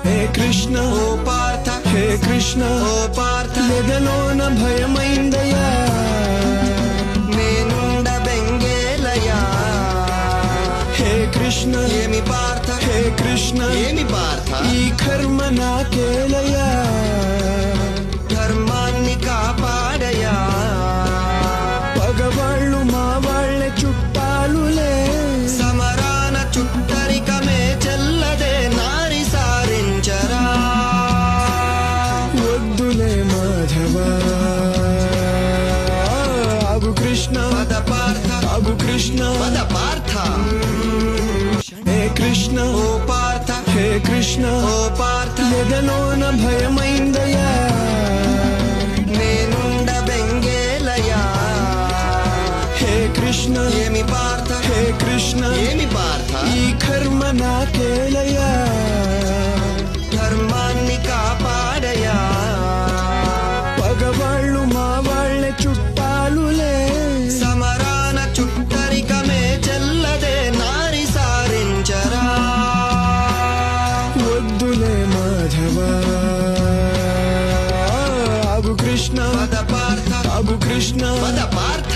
హే కృష్ణ ఓ పార్థ హే కృష్ణ ఓ పార్థ ఎదలోన భయమైందయ్యా నేనుండ బెంగేలయా హే కృష్ణ ఏమి పార్థ హే కృష్ణ ఏమి పార్థ ఈ కర్మ నాకేలయ్యా ధర్మాన్ని కాపాడయా పగవాళ్ళు మా వాళ్ళే చుట్టాలులే సమరాన చుట్టరికమే చెల్లదే నారి సారించరా వద్దులే మాధవా ఆగు కృష్ణ పద పార్థ ఆగు కృష్ణ పద పార్థ హే కృష్ణ ఓ పార్థ హే కృష్ణ ఓ పార్థ ఎదలోన భయమైందయ్యా నేనుండ బెంగేలయా హే కృష్ణ ఏమి పార్థ హే కృష్ణ ఏమి పార్థ ఈ కర్మ నాకేలయ్యా ధర్మాన్ని కాపాడయా పగవాళ్ళు మా వాళ్ళే చుట్టాలులే సమరాన చుట్టరికమే చెల్లదే నారి సారించరా వద్దులే మాధవా ఆగు కృష్ణ పద పార్థ ఆగు కృష్ణ పద పార్థ